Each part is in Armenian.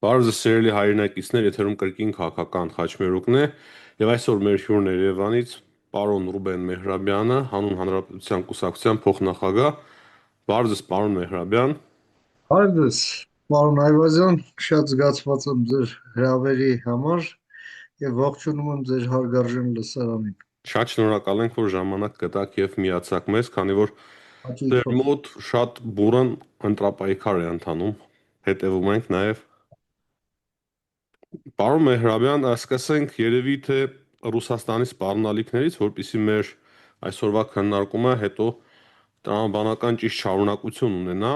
Բարոզը սիրելի հայրենակիցներ, եթերում կրկին քաղաքական խաչմերուկն է, եւ այսօր մեր հյուրն է Երևանից պարոն Ռուբեն Մեհրաբյանը, հանուն Հանրապետության կուսակցության փոխնախագահ։ Բարոզս պարոն Մեհրաբյան։ Այդպես, պարոն Այվազյան, շատ զգացված եմ ձեր հրավերի համար եւ ողջունում եմ ձեր հարգարժան լսարանին։ Շատ շնորհակալ ենք, որ ժամանակ գտաք եւ միացաք մեզ, քանի որ ձեր Հաճույքով։ մոտ շատ բուրըն ընտրապայքար է ընթանում։ Հետևում ենք նաեւ։ Պարոն Մեհրաբյան, սկսենք երևի թե Ռուսաստանի սպառնալիքներից, որpիսի մեր այսօրվա քննարկումը հետո տրամաբանական ճիշտ շարունակություն ունենա։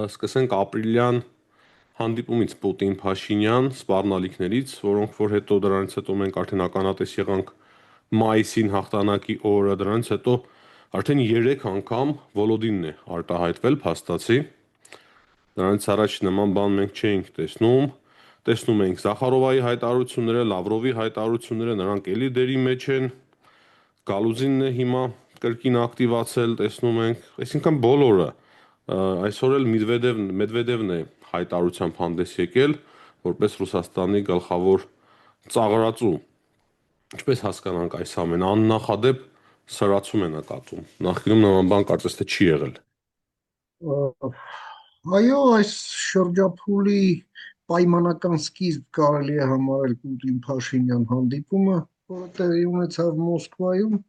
Սկսենք ապրիլյան հանդիպումից Պուտին-Փաշինյան սպառնալիքներից, որոնք որ հետո դրանից հետո մենք արդեն ականատես եղանք մայիսին հաղթանակի օրը, դրանից հետո արդեն 3 անգամ Վոլոդինն է արտահայտվել փաստացի։ Դրանից առաջ նման բան մենք չէինք տեսնում։ Տեսնում ենք Զախարովայի հայտարարությունները, Լավրովի հայտարարությունները, նրանք էլի դերի մեջ են։ Գալուզինն է հիմա կրկին ակտիվացել, տեսնում ենք, այսինքն բոլորը։ Այսօր էլ Մեդվեդևն է հայտարարությամբ հանդես եկել, որպես Ռուսաստանի գլխավոր ծաղրածու։ Ինչպես հասկանանք այս ամենը, աննախադեպ սրացում է նկատում։ Նախկինում նման բան կարծես թե չի եղել։ Այո, այս շրջափուլի պայմանական սկիզբ կարելի է համարել Պուտին-Փաշինյան հանդիպումը, որը տեղի ունեցավ Մոսկվայում,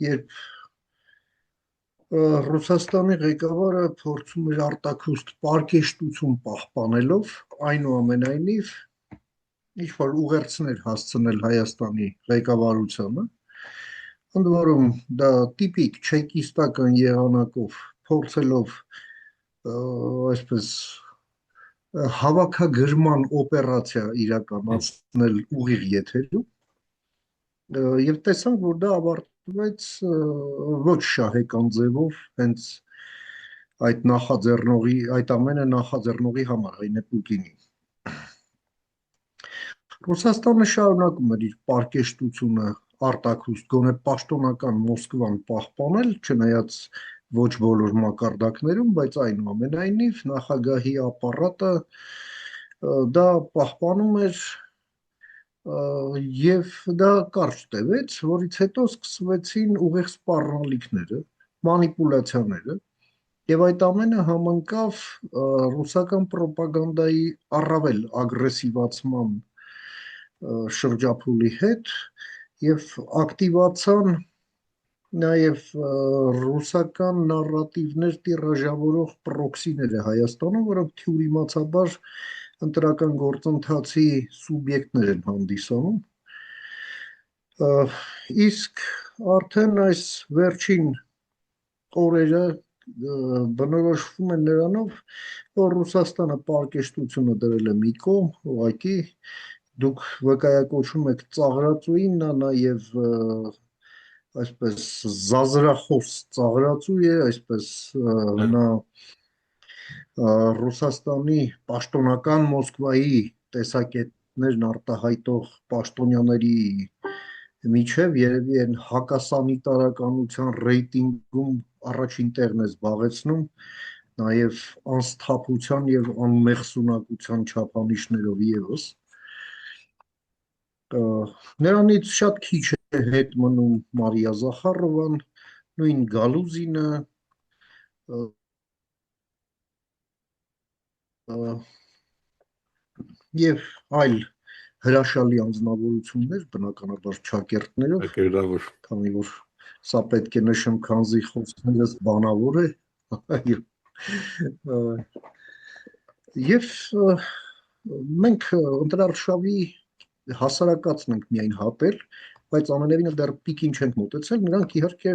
երբ Ռուսաստանի ղեկավարը փորձում էր արտաքուստ պարկեշտություն պահպանելով, այնուամենայնիվ ինչ-որ ուղերձներ հասցնել Հայաստանի ղեկավարությանը, ընդ որում դա տիպիկ չեկիստական եղանակով փորձելով այսպես հավաքագրման օպերացիա իրականացնել ուղիղ եթերում եւ տեսանք, որ դա ավարտվեց ոչ շահեկան ձևով, հենց այդ ամենը նախաձեռնողի համար, այն է Պուտինի։ Ռուսաստանը շարունակում էր իր պարկեշտությունը արտաքուստ, գոնե պաշտոնական Մոսկվան պահպանել, չնայած ոչ բոլոր մակարդակներում, բայց այնուամենայնիվ նախագահի ապարատը դա պահպանում էր եւ դա կարճ տևեց, որից հետո սկսվեցին ուղիղ սպառնալիքները, մանիպուլյացիաները եւ այդ ամենը համընկավ ռուսական ռոպագանդայի առավել ագրեսիվացման շրջափուլի հետ եւ ակտիվացան նաև ռուսական նարատիվներ տիրաժավորող պրոքսիները Հայաստանում, որոնք թյուրիմացաբար ընտրական գործընթացի սուբյեկտներ են հանդիսանում։ Իսկ արդեն այս վերջին օրերը բնորոշվում են նրանով, որ Ռուսաստանը պարկեշտությունը դրել է մի կողմ, ուղղակի դուք վկայակոչում եք ծաղրածուին, նա նաև այսպես զազրախոս ծաղրածու է, այսպես նա Ռուսաստանի պաշտոնական Մոսկվայի տեսակետներն արտահայտող պաշտոնյաների միջև երևի են հակասանիտարականության ռեյտինգում առաջին տեղն է զբաղեցնում, նաև անսթափության եւ անմեղսունակության չափանիշներով եւս։ Նրանից շատ քիչ է հետ մնում Մարիա Զախարովան, նույն Գալուզինը, եւ այլ հրաշալի անձնավորություններ, բնականաբար ճակերտներով, Ակերդավոր։ քանի որ սա պետք է նշեմ, քանզի խոսքներս բանավոր է, եւ մենք ընտրարշավի հասարակածն ենք միայն հատել, բայց ամենևինը դեռ պիկին չենք մոտեցել, նրանք իհարկե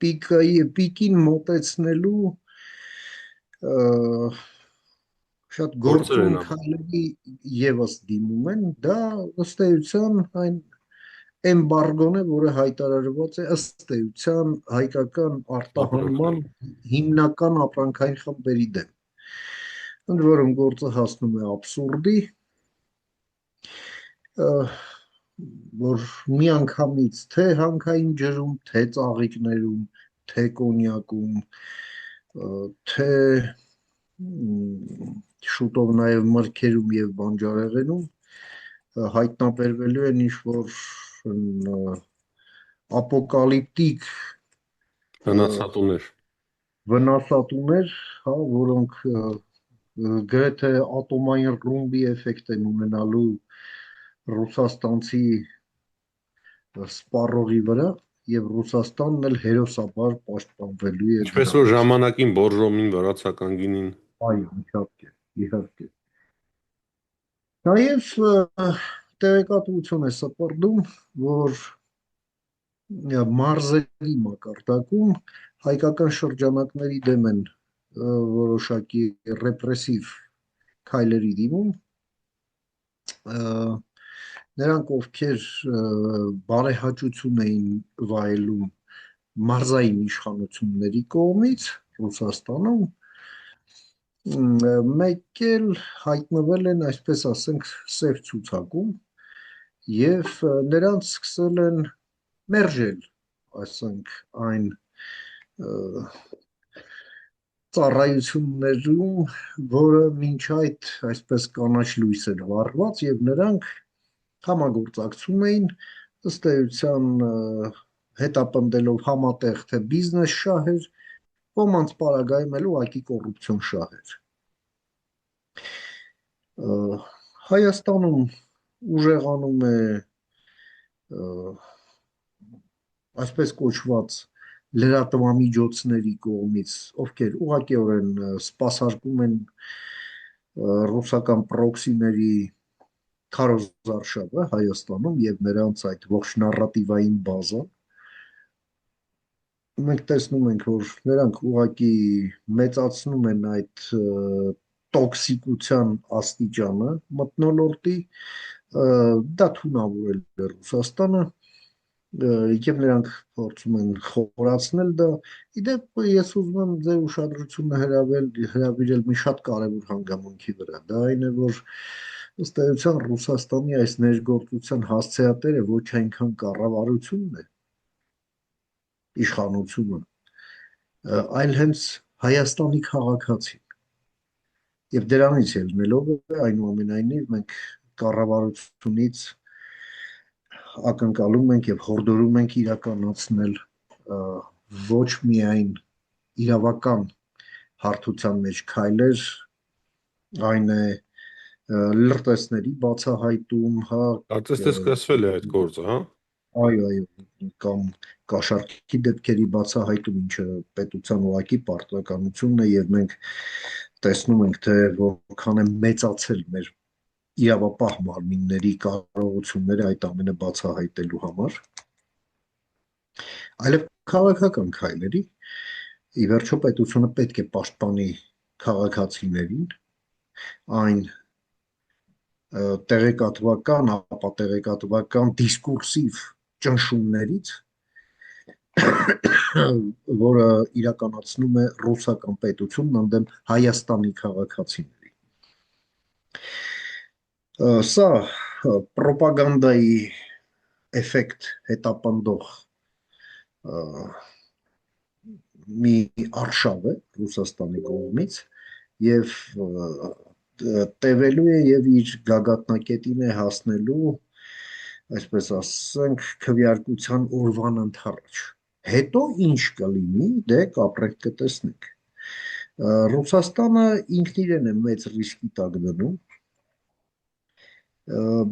պիկին մոտեցնելու շատ գործուն քայլերի եւս դիմում են, դա ըստ էության այն էմբարգոն է, որը հայտարարված է ըստ էության հայկական արտահանման հիմնական ապրանքային խմբերի դեմ։ Ընդ որում գործը հասնում է աբսուրդի, որ միանգամից թե հանքային ջրում, թե ծաղիկներում, թե կոնյակում, թե շուտով նաև մրգերում եւ բանջարեղենում հայտնաբերվելու են ինչ-որ ապոկալիպտիկ Վնասատուներ։ վնասատուներ, հա, որոնք գրեթե ատոմային ռումբի էֆեկտ են ունենալու Ռուսաստանցի սպառողի վրա եւ Ռուսաստանն էլ հերոսաբար պաշտպանվելու է Ինչպես որ դրանից։ ժամանակին Բորժոմին վրացական գինին։ Այո, իհարկե, իհարկե։ Նաև տեղեկատվություն է սպառնում, որ մարզերի մակարդակում հայկական շրջանակների դեմ են որոշակի ռեպրեսիվ քայլերի դիմում, նրանք ովքեր բարեհաճություն էին վայելում մարզային իշխանությունների կողմից Ռուսաստանում, մեկ էլ հայտնվել են, այսպես ասենք, սև ցուցակում եւ նրանց սկսել են մերժել, ասենք, այն ծառայություններում, որը մինչ այդ այսպես կանաչ լույս էր վառված եւ նրանք համագործակցում էին ըստ էության հետապնդելով համատեղ թե բիզնես շահեր, ոմանց պարագայում էլ ուղղակի կոռուպցիոն շահեր։ Հայաստանում ուժեղանում է այսպես կոչված լրատվամիջոցների կողմից, ովքեր ուղղակիորեն սպասարկում են ռուսական պրոքսիների քարոզարշավը Հայաստանում եւ նրանց այդ ողջ նարատիվային բազան, մենք տեսնում ենք, որ նրանք ուղղակի մեծացնում են այդ տոքսիկության աստիճանը մթնոլորտի, դա թունավորել է Ռուսաստանը եւ նրանք փորձում են խորացնել դա։ Իդեպ ես ուզում եմ ձեր ուշադրությունը հրավիրել մի շատ կարևոր հանգամանքի վրա։ Դա այն է, որ ըստ էության Ռուսաստանի այս ներգործության հասցեատերը ոչ այնքան կառավարությունն է, իշխանությունը, այլ հենց Հայաստանի քաղաքացին։ Եվ դրանից ելնելով այնուամենայնիվ մենք կառավարությունից ակնկալում ենք եւ հորդորում ենք իրականացնել ոչ միայն իրավական հարթության մեջ քայլեր, այն է լրտեսների բացահայտում, հա, Կարծես թե սկսվել է այդ գործը, հա։ այո, կամ կաշառքի դեպքերի բացահայտում, ինչը պետության ուղղակի պարտականությունն է եւ մենք տեսնում ենք, թե որքան է մեծացել մեր իրավապահ մարմինների կարողությունները այդ ամենը բացահայտելու համար, այլև քաղաքական քայլերի, ի վերջո պետությունը պետք է պաշտպանի քաղաքացիներին այն տեղեկատվական, ապատեղեկատվական դիսկուրսիվ ճնշումներից, որը իրականացնում է ռուսական պետությունն ընդդեմ Հայաստանի քաղաքացիների։ Սա պրոպագանդայի էֆեկտ հետապնդող մի արշավ է Ռուսաստանի կողմից եւ տևելու է եւ իր գագաթնակետին է հասնելու, այսպես ասենք, քվեարկության օրվան ընթառաջ։ Հետո ինչ կլինի, դե կապրենք կտեսնենք։ Ռուսաստանը ինքն իրեն է մեծ ռիսկի տակ դնում,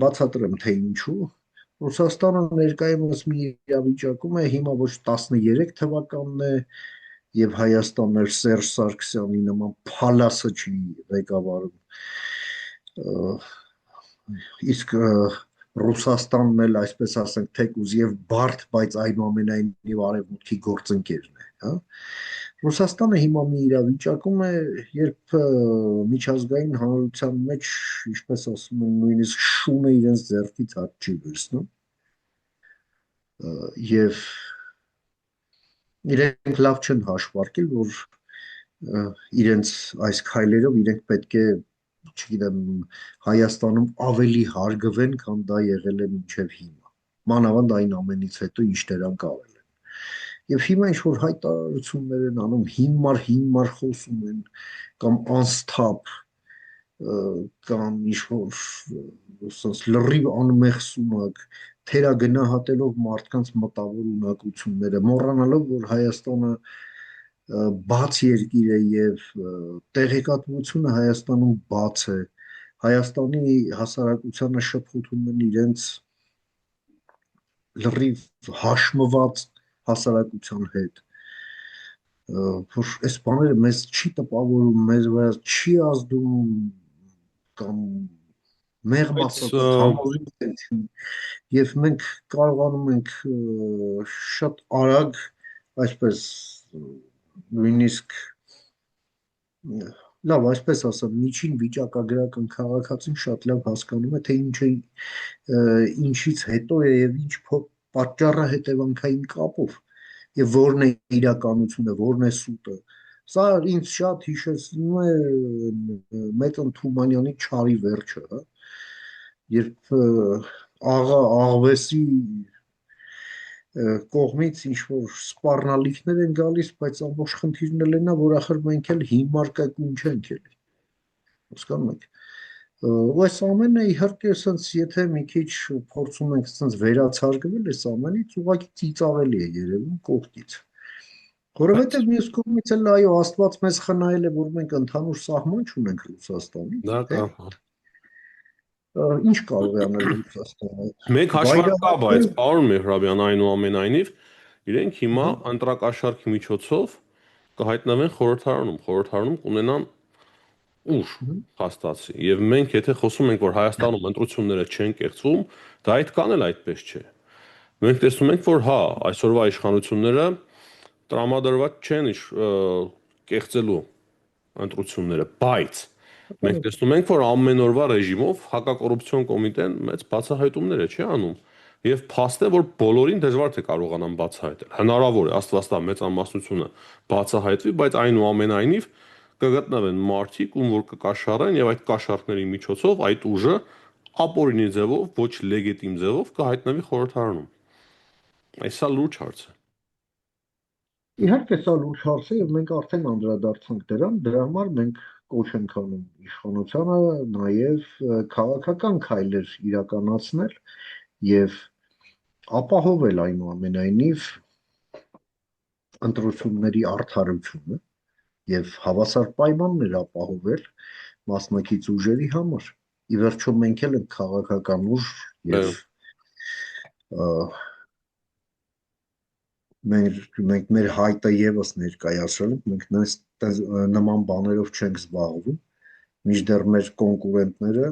բացատրեմ թե ինչու։ Ռուսաստանը ներկայումս մի իրավիճակում է, հիմա ոչ 13 թվականն է եւ Հայաստանն էլ Սերժ Սարգսյանի նման փալասը չի ղեկավարում, իսկ Ռուսաստանն էլ, այսպես ասենք, թեկուզ եւ բարդ, բայց այնուամենայնիվ արևմուտքի գործընկերն է, հա։ Ռուսաստանը հիմա մի իրավիճակում է, երբ միջազգային հանրության մեջ, ինչպես ասում են, նույնիսկ շունը իրենց ձեռքից հատ չի վերցնում եւ իրենք լավ չեն հաշվարկել, որ իրենց այս քայլերով իրենք պետք է, չգիտեմ, Հայաստանում ավելի հարգվեն, քան դա եղել է մինչև հիմա։ Մանավանդ այն ամենից հետո, ինչ դրանք արել են։ Եվ հիմա ինչ որ հայտարարություններ են անում, հիմար խոսում են կամ անսթափ կամ ինչ-որ ասես լրիվ անմեղ սունակ, թերագնահատելով մարդկանց մտավոր ունակությունները, մոռանալով, որ Հայաստանը բաց երկիր է եւ տեղեկատվությունը Հայաստանում բաց է։ Հայաստանի հասարակությանը շփոթում են իրենց լրիվ հաշմված հասարակության հետ, որ այս բաները մեզ չի տպավորում, մեզ վրա չի ազդում կամ մեղմ Բայց ասած համոզություն եւ մենք կարողանում ենք շատ արագ այսպես նույնիսկ լավ այսպես ասեմ միջին վիճակագրական քաղաքացին շատ լավ հասկանում է թե ինչից հետո է եւ ինչ պատճառը հետևանքային կապով եւ որն է իրականությունը, որն է սուտը։ Սա ինձ շատ հիշեցնում է Մեծն Թումանյանի Չարի վերջը, հա, երբ աղա աղվեսի կողմից ինչ որ սպառնալիքներ են գալիս, բայց ամբողջ խնդիրն էլ նա, որ ախր մենք էլ հիմար կայուն չենք էլի։ Հասկանում եք։ Ու այս ամենը իհարկե ասենց եթե մի քիչ փորձում ենք ասենց վերացարկվել այս ամենից, ուղղակի ծիծաղելի է երևում կողքից։ Որովհետև մյուս կողմից էլ այո, Աստված մեզ խնայել է, որ մենք ընդհանուր սահման չունենք Ռուսաստանի, դա թե ինչ կարող է անել Ռուսաստանը։ Մեկ հաշվարկ կա, բայց պարոն Մեհրաբյան, այնուամենայնիվ իրենք հիմա ընտրակաշառքի միջոցով կհայտնվեն խորհրդարանում կունենան ուժ փաստացի։ Եվ մենք եթե խոսում ենք, որ Հայաստանում ընտրությունները չեն կեղծվում, դա այդքան էլ այդպես չէ։ Մենք տեսնում ենք, որ հա, այսօրվա իշխանությունները տրամադրված չեն կեղծելու ընտրությունները, բայց մենք տեսնում ենք, որ ամեն օրվա ռեժիմով հակակոռուպցիոն կոմիտեն մեծ բացահայտումներ է չի անում եւ փաստ է, որ բոլորին դժվար թե կարողանան բացահայտել։ Հնարավոր է, Աստված տա մեծամասնությունը բացահայտվի, բայց այնուամենայնիվ կգտնվեն մարդիկ, ում որ կկաշառեն եւ այդ կաշառքների միջոցով այդ ուժը ապօրինի ձևով, ոչ լեգիտիմ ձևով կհայտնվի խորհրդարանում։ Այսա լուրջ հարց է։ Իհարկե սա լուրջ հարց է եւ մենք արդեն անդրադարձանք դրան, դրա համար մենք կոչ ենք անում իշխանությանը նաեւ քաղաքական քայլեր իրականացնել եւ ապահովել այնուամենայնիվ ընտրությունների արդարությունը եւ հավասար պայմաններ ապահովել մասնակից ուժերի համար։ Ի վերջո մենք էլ ենք քաղաքական ուժ եւ մենք մեր հայտը եւս ներկայացրել ենք, մենք նման բաներով չենք զբաղվում, մինչդեռ մեր կոնկուրենտները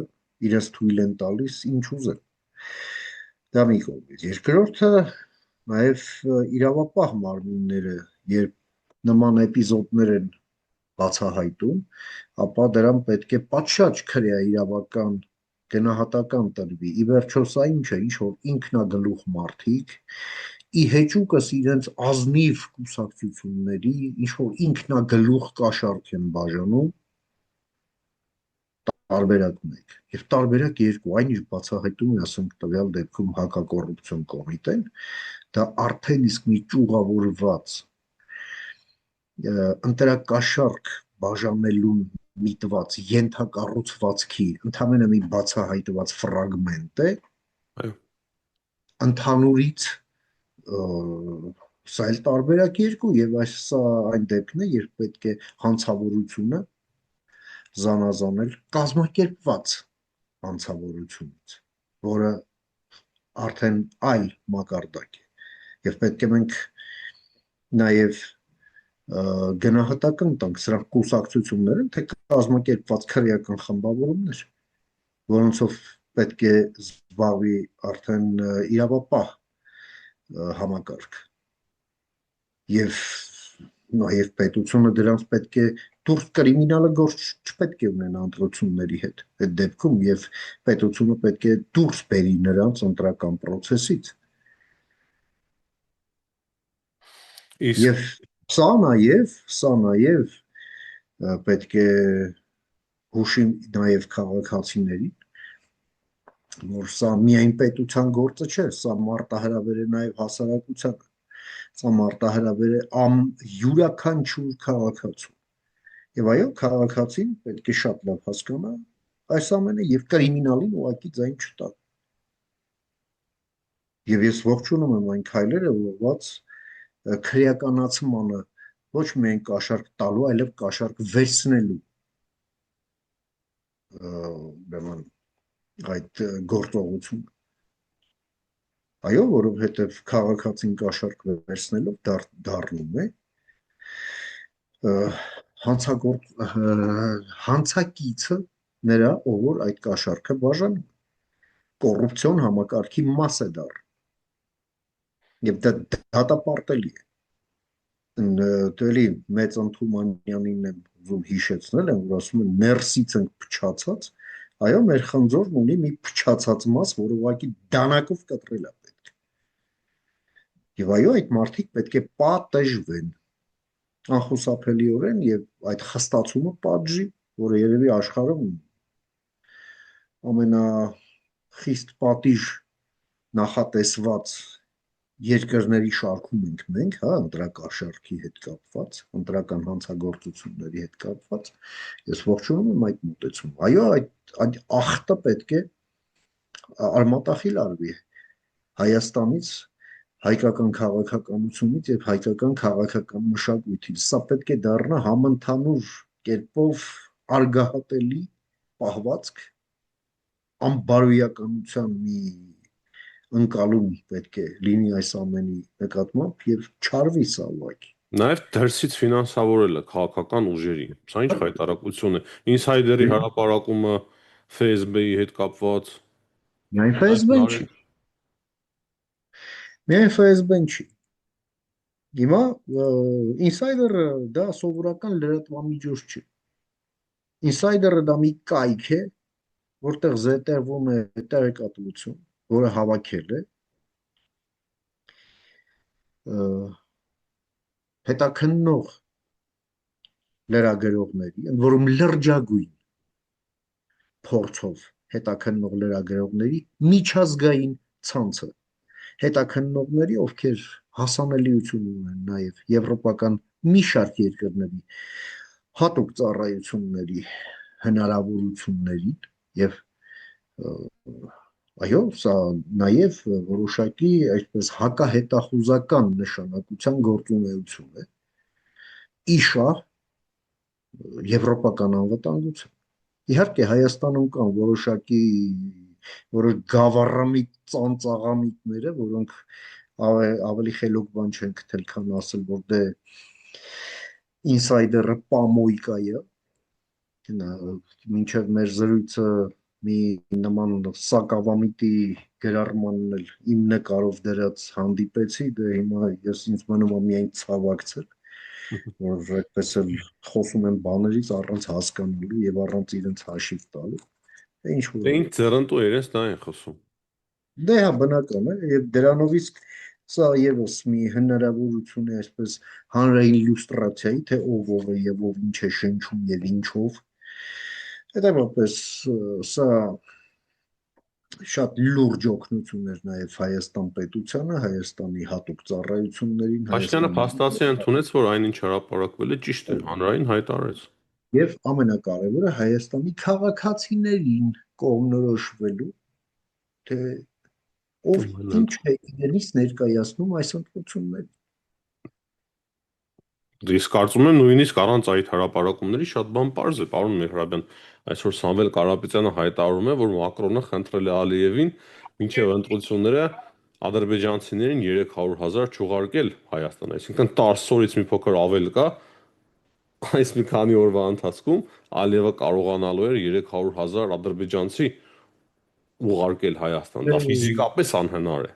իրենց թույլ են տալիս ինչ ուզեն։ Դա մի կողմից։ Երկրորդը նաև իրավապահ մարմինները, երբ նման էպիզոդներ են բացահայտում, ապա դրան պետք է պատշաճ քրեա իրավական գնահատական տրվի։ Ի վերջո սա ինչ է, ինչ որ ինքնագլուխ մարդիկ ի հեճուկս իրենց ազնիվ կուսակցությունների ինչ որ ինքնագլուխ կաշառք են բաժանում տարբերակ 1 եւ տարբերակ 2 այնինչ բացահայտում է ասենք տվյալ դեպքում հակակոռուպցիոն կոմիտեն դա արդեն իսկ մի ճյուղավորված ընտրակաշառք բաժանելու միտված ենթակառուցվածքի ընդհանրապես մի բացահայտված ֆրագմենտ է ընդհանուրից սա էլ տարբերակ 2 եւ սա այն դեպքն է երբ պետք է հանցավորությունը զանազանել կազմակերպված հանցավորությունից, որը արդեն այլ մակարդակ է եւ պետք է մենք նաեւ գնահատական տանք սրանք կուսակցություններ են թե կազմակերպված քրեական խմբավորումներ, որոնցով պետք է զբաղվի արդեն իրավապահ համակարգ եւ նաեւ պետությունը դրանց պետք է դուրս կրիմինալը գործ չպետք է ունենա ընտրությունների հետ այդ դեպքում եւ պետությունը պետք է դուրս բերի նրանց ընտրական process-ից եւ սա նաեւ պետք է հուշի նաեւ քաղաքացիներին որ սա միայն պետության գործը չէ, սա մարտահրավեր է նաեւ հասարակությանը, սա մարտահրավեր է յուրաքանչյուր քաղաքացու։ Եվ այո, քաղաքացին պետք է շատ լավ հասկանա, այս ամենը եւ կրիմինալին ուղղակի ձայն չտա։ Եվ ես ողջունում եմ այն քայլերը, որված քրեականացմանը ոչ միայն կաշառք տալու, այլև կաշառք վերցնելու ուրեմն այդ գործողությունը։ Այո, որովհետև քաղաքացին կաշառք վերցնելով դառնում է հանցակիցը նրա, ով որ այդ կաշառքը բաժանում, կոռուպցիոն համակարգի մաս է դառնում եւ դա դատապարտելի է։ Դելի մեծ Անթումանյանին եմ ուզում հիշեցնել, որ ասում են ներսից ենք փչացած, այո, մեր խնձորն ունի մի փչացած մաս, որ ուղղակի դանակով կտրել է պետք։ Եվ այո, այդ մարդիկ պետք է պատժվեն անխուսափելիորեն եւ այդ խստացումը պատժի, որը երևի աշխարհում ամենախիստ պատիժ նախատեսված երկրների շարքում ենք մենք, հա, ընտրակաշառքի հետ կապված, ընտրական հանցագործությունների հետ կապված, ես ողջունում եմ այդ մոտեցումը։ Այո, այդ ախտը պետք է արմատախիլ արվի Հայաստանից, հայկական քաղաքականությունից եւ հայկական քաղաքական մշակույթից։ Սա պետք է դառնա համընդհանուր կերպով արգահատելի պահվածք, անբարոյականության մի ընկալում պետք է լինի այս ամենի նկատմամբ եւ չարվի սա ուղղակի։ Նաև դրսից ֆինանսավորելը քաղաքական ուժերի։ Սա ինչ հայտարարություն է։ Ինսայդերի հրապարակումը FSB-ի հետ կապված։ Միայն FSB-ն չի։ Միայն FSB-ն չի։ Հիմա ինսայդերը դա սովորական լրատվամիջոց չի։ Ինսայդերը դա մի կայք է, որտեղ զետեղվում է տեղեկատվություն, որը հավաքել է հետաքննող լրագրողների, ընդ որում լրջագույն փորձով հետաքննող լրագրողների միջազգային ցանցը, հետաքննողների, ովքեր հասանելիություն ունեն նաև եվրոպական մի շարք երկրների հատուկ ծառայությունների հնարավորություններին եւ այո, սա նաև որոշակի այսպես հակահետախուզական նշանակության գործունեություն է իշահ եվրոպական անվտանգություն։ Իհարկե Հայաստանում կան որոշ գավառամիտ ծանծաղամիտները, որոնք ավելի խելոք բան չեն գտել, քան ասել, որ դե ինսայդերը պամոյկա է, մինչև մեր զրույցը մի նման սակավամիտի գրառմանն էլ իմ նկարով դրած հանդիպեցի, դե հիմա ես ինձ մնում է միայն ցավակցել, որ այդպես էլ խոսում են բաներից առանց հասկանալու եւ առանց իրենց հաշիվ տալու։ Ինչ որ Դե ինչ ձեռնտու իրենց դա են խոսում։ դե հա բնական է եւ դրանով իսկ սա եւս մի հնարավորություն է այսպես հանրային իլյուստրացիայի, թե ով է եւ ով ինչ է շնչում եւ ինչով։ Հետևաբար սա շատ լուրջ օգնություն էր նաև Հայաստան պետությանը, Հայաստանի հատուկ ծառայություններին, Փաշինյանը փաստացի ընդունեց, որ այնինչ հրապարակվել է ճիշտ է, հանրային հայտարարեց։ Եվ ամենակարևորը Հայաստանի քաղաքացիներին կողմնորոշվելու, թե ով ինչ է իրենից ներկայացնում այս ընտրություններին։ Ես կարծում եմ նույնիսկ առանց այդ հրապարակումների շատ բան պարզ է, պարոն Մեհրաբյան, այսօր Սամվել Կարապետյանը հայտարարում է, որ Մակրոնը խնդրել է Ալիևին մինչև ընտրությունները ադրբեջանցիներին 300,000 չուղարկել Հայաստան, այսինքն 10 օրից մի փոքր ավել կա, այս մի քանի օրվա ընթացքում Ալիևը կարողանալու էր 300,000 ադրբեջանցի ուղարկել Հայաստան, դա ֆիզիկապես անհնար է։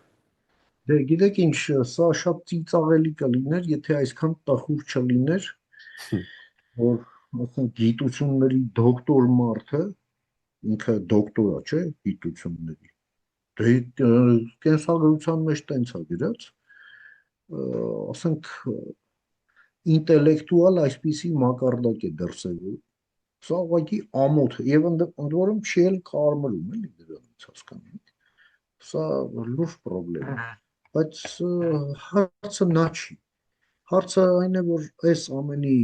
Դե գիտեք ինչ, սա շատ ծիծաղելի կլիներ, եթե այսքան տխուր չլիներ, որ ասենք գիտությունների դոկտոր մարդը, ինքը դոկտորա, չէ, գիտությունների, դե կենսագրության մեջ տենց է գրած, ասենք ինտելեկտուալ այսպիսի մակարդակ է դրսևորում, սա ուղղակի ամոթ է, եւ ընդ որում չի էլ կարմրում, էլի դրանից հասկանում եք, սա լուրջ պրոբլեմ է, բայց հարցը նա չի, հարցը այն է, որ այս ամենի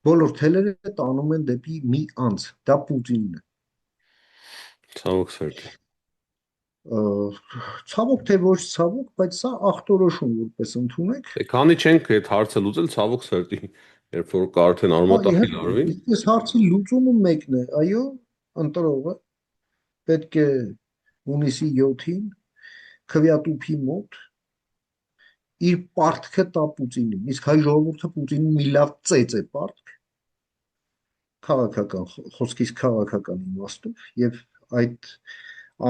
բոլոր թելերը տանում են դեպի մի անձ, դա Պուտինն է։ Ցավոք սերտի։ Ցավոք թե ոչ ցավոք, բայց սա ախտորոշում որպես ընդունեք։ Դե քանի չենք այդ հարցը լուծել, ցավոք սերտի, երբ որ կա արդեն Հա, արմատախիլ իհարկե, արվի։ իսկ այս հարցի լուծումը մեկն է, այո, ընտրողը պետք է հունիսի 7-ին քվեատուփի մոտ իր պարտքը տա Պուտինին, իսկ հայ ժողովուրդը Պուտինին մի լավ ծեծ է պարտք, քաղաքական խոսքից քաղաքական իմաստով, եւ այդ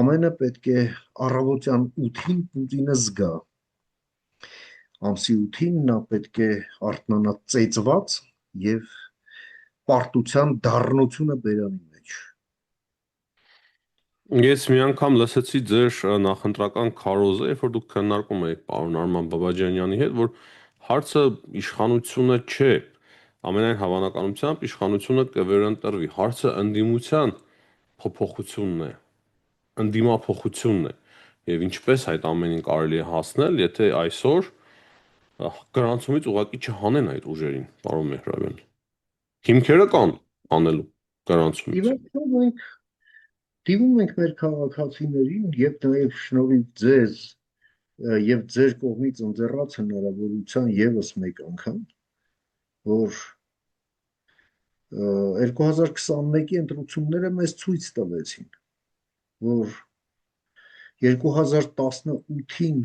ամենը պետք է առավոտյան 8-ին Պուտինը զգա, ամսի 8-ին նա պետք է արթնանա ծեծված եւ պարտության դառնությունը բերանի մեջ։ Ես մի անգամ լսեցի ձեր նախընտրական քարոզը, երբ որ դուք քննարկում եք պարոն Արման Բաբաջանյանի հետ, որ հարցը իշխանությունը չէ, ամենայն հավանականությամբ իշխանությունը կվերընտրվի, հարցը ընդդիմության փոփոխությունն է, ընդդիմափոխությունն է, եւ ինչպես այդ ամենին կարելի է հասնել, եթե այսօր գրանցումից ուղղակի չհանեն այդ ուժերին, պարոն Մեհրաբյան։ Հիմքերը կան անելու գրանցումից։ Իվանքով մենք դիմում ենք մեր քաղաքացիներին եւ նաեւ շնորհիվ ձեզ եւ ձեր կողմից ընձեռած հնարավորության եւս մեկ անգամ, որ 2021-ի ընտրությունները մեզ ցույց տվեցին, որ 2018-ին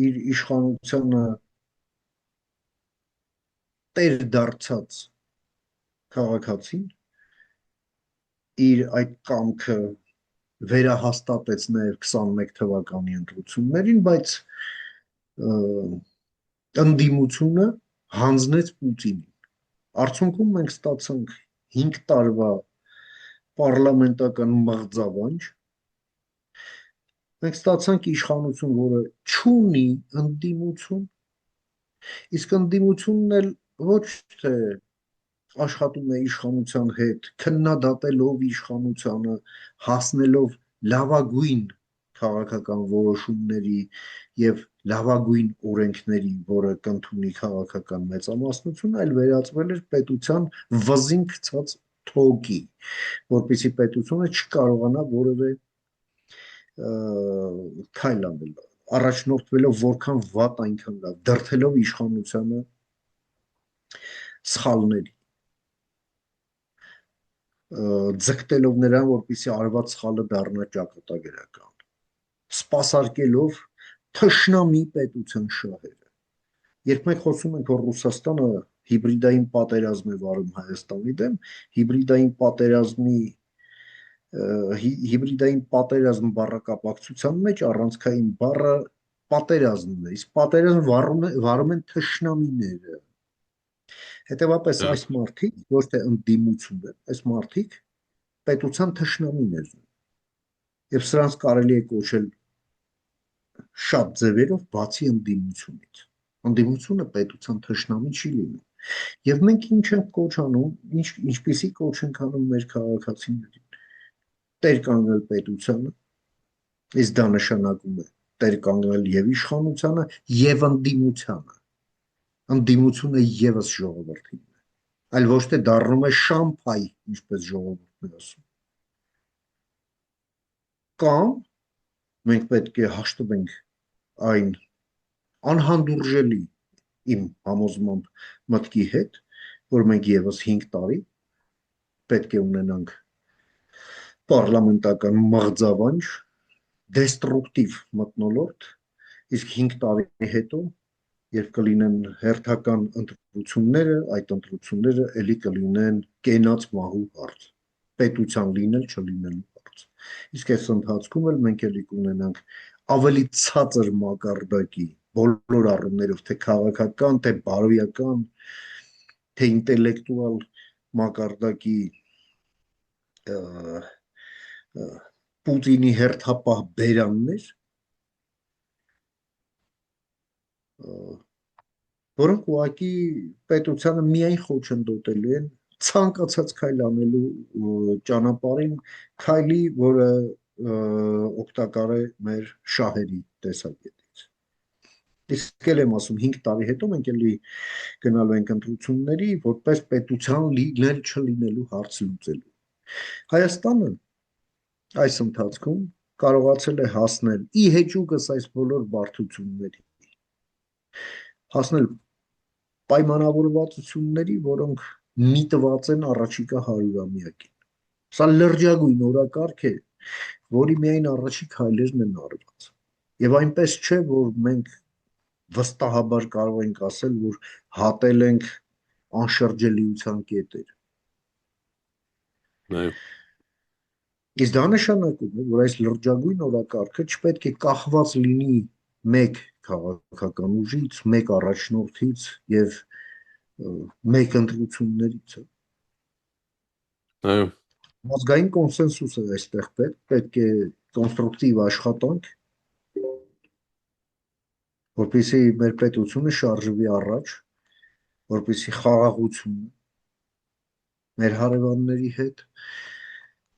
իր իշխանությանը տեր դարձած քաղաքացին իր այդ կամքը վերահաստատեց նաև 21 թվականի ընտրություններին, բայց ընդդիմությունը հանձնեց Պուտինին։ Արդյունքում մենք ստացանք 5 տարվա պարլամենտական մղձավանջ, մենք ստացանք իշխանություն, որը չունի ընդդիմություն, իսկ ընդդիմությունն էլ ոչ թե աշխատում է իշխանության հետ, քննադատելով իշխանությանը, հասնելով լավագույն քաղաքական որոշումների եւ լավագույն օրենքների, որը կընդունի քաղաքական մեծամասնություն, այլ վերածվել էր պետության վզին գցած թոկի, որպեսզի պետությունը չկարողանա որևէ քայլ անել, առաջնորդվելով որքան վատ այնքան լավ, դրդելով իշխանությանը սխալների, ձգտելով նրան, որպեսզի արված սխալը դառնա ճակատագրական, սպասարկելով թշնամի պետության շահերը։ Երբ մենք խոսում ենք, որ Ռուսաստանը հիբրիդային պատերազմ է վարում Հայաստանի դեմ, հիբրիդային պատերազմ բառակապակցության մեջ առանցքային բառը պատերազմն է, իսկ պատերազմ վարում են թշնամիները։ Հետևաբար այս մարդիկ ոչ թե ընդդիմություն են, այս մարդիկ պետության թշնամիներ են։ Եվ սրանց կարելի է կոչել շատ ձևերով բացի ընդդիմությունից։ Ընդդիմությունը պետության թշնամի չի լինում։ Եվ մենք ինչ ենք կոչ անում, ինչպիսի կոչ ենք անում մեր քաղաքացիներին։ Տեր կանգնել պետությանը, իսկ դա նշանակում է տեր կանգնել եւ իշխանությանը եւ ընդդիմությանը։ Ընդդիմությունը եւս ժողովրդին է, այլ ոչ թե դառնում է շամփայ, ինչպես ժողովուրդն է ասում։ Կամ մենք պետք է հաշտվենք այն անհանդուրժելի իմ համոզմամբ մտքի հետ, որ մենք եւս 5 տարի պետք է ունենանք պարլամենտական մղձավանջ, դեստրուկտիվ մթնոլորտ, իսկ 5 տարի հետո, երբ կլինեն հերթական ընտրությունները, այդ ընտրությունները ելի կլինեն կենաց մահու հարց, պետության լինել չլինելու հարց։ Իսկ այս ընթացքում էլ մենք ելի կունենանք ավելի ցածր մակարդակի բոլոր առումներով, թե քաղաքական, թե բարոյական, թե ինտելեկտուալ մակարդակի Պուտինի հերթապահ բերաններ, որոնք ուղղակի պետությանը միայն խոչընդոտելու են ցանկացած քայլ անելու ճանապարհին, քայլի, որը օգտակար է մեր շահերի տեսակետից։ Իսկ էլ եմ ասում 5 տարի հետո մենք էլի գնալու ենք ընտրությունների, որպես պետության լինել չլինելու հարց լուծելու։ Հայաստանը այս ընթացքում կարողացել է հասնել ի հեճուկս այս բոլոր բարդությունների, հասնել պայմանավորվածությունների, որոնք միտված են առաջիկա 100-ամյակին։ Սա լրջագույն օրակարգ է, որի միայն առաջի քայլերն են արված։ Եվ այնպես չէ, որ մենք վստահաբար կարող ենք ասել, որ հատել ենք անշրջելիության կետեր։ Այո, Իսկ դա նշանակում է, որ այս լրջագույն օրակարգը չպետք է կախված լինի մեկ քաղաքական ուժից, մեկ առաջնորդից եւ մեկ ընտրություններից։ այո, Ազգային կոնսենսուս է այստեղ պետք է կոնստրուկտիվ աշխատանք, որպեսզի մեր պետությունը շարժվի առաջ, որպեսզի խաղաղությունը մեր հարևանների հետ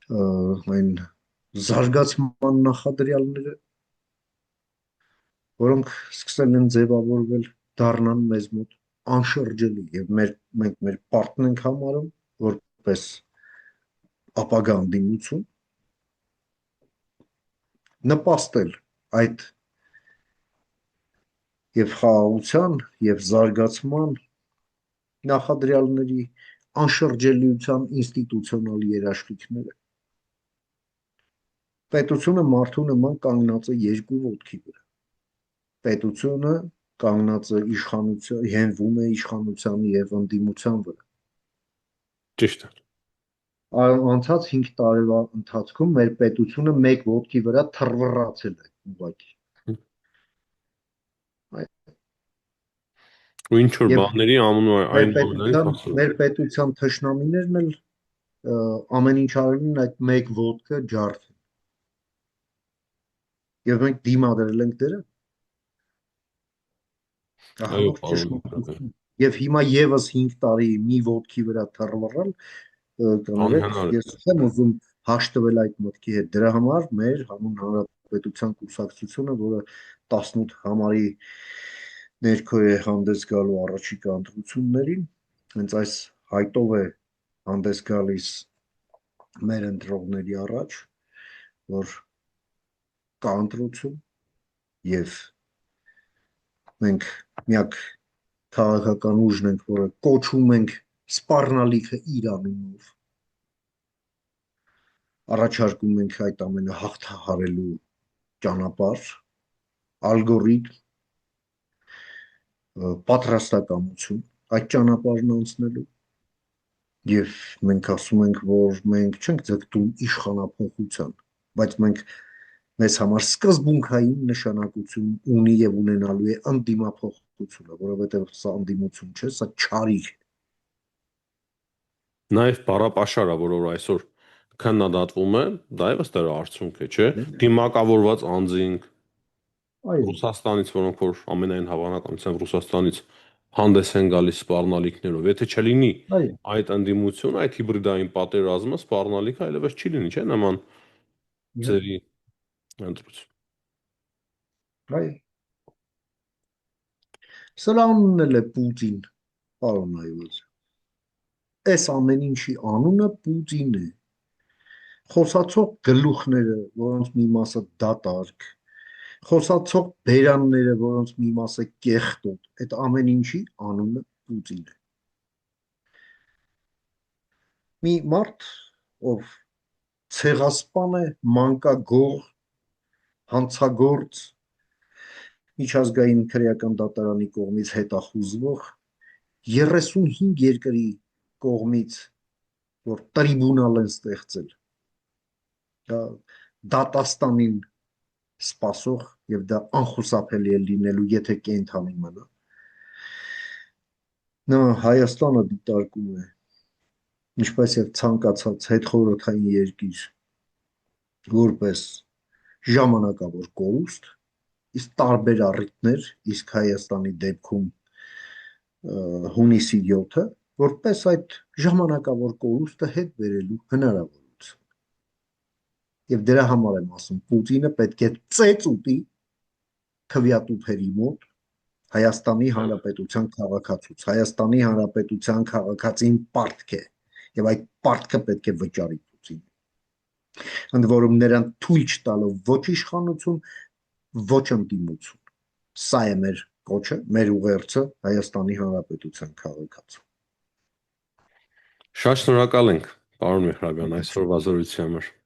այն զարգացման նախադրյալները, որոնք սկսել են ձևավորվել, դառնան մեզ մոտ անշրջելի եւ մենք մեր պարտն ենք համարում որպես ապագա անդիմություն նպաստել այդ եւ խաղաղության եւ զարգացման նախադրյալների անշրջելիության ինստիտուցիոնալ երաշխիքները։ Պետությունը մարդու նման կանգնած է երկու ոտքի վրա։ Պետությունը կանգնած է իշխանության, հենվում է իշխանության եւ ընդդիմության վրա։ ճիշտ է։ Անցած 5 տարվա ընթացքում մեր պետությունը մեկ ոտքի վրա թռվռացել է ուղղակի։ Ու ինչ որ Եվ բաների մեր այնուամենայնիվ պետության հասել մեր է։ պետության թշնամիներն էլ ամեն ինչ արել են այդ մեկ ոտքը ջարդել։ Եվ մենք դիմադրել ենք դրան։ Այո, Ահավասիկ պարոն Մակրատյան, ճշմարտություն։ Եվ հիմա եւս 5 տարի մի ոտքի վրա թռվռալ կներեք, անհնար է։ ես չեմ ուզում հաշտվել այդ մտքի հետ։ Դրա համար մեր հանուն հանրապետության կուսակցությունը, որը 18 համարի ներքո է հանդես գալու առաջիկա ընտրություններին, հենց այս հայտով է հանդես գալիս մեր ընտրողների առաջ, որ կա ընտրություն եւ մենք միակ քաղաքական ուժն ենք, որը կոչում ենք սպառնալիքը իր անունով, առաջարկում ենք այդ ամենը հաղթահարելու ճանապարհ, ալգորիթմ, պատրաստակամություն այդ ճանապարհն անցնելու եւ մենք ասում ենք, որ մենք չենք ձգտում իշխանափոխության, բայց մենք մեզ համար սկզբունքային նշանակություն ունի եւ ունենալու է անդիմափոխությունը, որովհետեւ սա անդիմություն չէ, սա չարիք է։ Նաև բառապաշարը, որ այսօր քննադատվում է, դա եւս դրա արդյունք է, չէ՞։ Դիմակավորված անձինք Այո, Ռուսաստանից, որոնք որ ամենայն հավանականությամբ Ռուսաստանից հանդես են գալիս սպառնալիքներով, եթե չլինի այո, այդ ընդդիմություն, այդ հիբրիդային պատերազմը, սպառնալիքը այլևս չի լինի, չէ՞, նման ձևի ընտրություն։ այո։ Սրա անունն էլ է Պուտին, պարոն Այվազ։ Այս ամեն ինչի անունը Պուտին է։ Խոսացող գլուխները, որոնց մի մասը դատարկ, խոսացող բերանները, որոնց մի մասը կեղտոտ, այդ ամեն ինչի անունը Պուտին է։ Մի մարդ, ով ցեղասպան է, մանկագող, հանցագործ, միջազգային քրեական դատարանի կողմից հետախուզվող 35 երկրի կողմից, որ տրիբունալ են ստեղծել, դա դատաստանին սпасող եւ դա անխուսափելի է լինելու, եթե կենթանի մնա։ Նա Հայաստանը դիտարկում է ինչպես եւ ցանկացած հետխորհրդային երկիր որպես ժամանակավոր կորուստ, իսկ տարբեր առիթներ, իսկ Հայաստանի դեպքում հունիսի 7-ը, որպես այդ ժամանակավոր կորուստը հետ բերելու հնարավորություն։ Եվ դրա համար եմ ասում, Պուտինը պետք է ծեծ ուտի քվյատուփերի մոտ Հայաստանի Հանրապետության քաղաքացուց, Հայաստանի Հանրապետության քաղաքացին պարտք է եւ այդ պարտքը պետք է վճարի ցույցի։ Ընդ որում նրան թույլ չտալով ոչ իշխանություն, ոչ ընդդիմություն։ Սա է մեր կոչը, մեր ուղերձը Հայաստանի Հանրապետության քաղաքացու։ Շատ շնորհակալ ենք, պարոն Մեհրաբյան, այսօրվա զրույցի համար։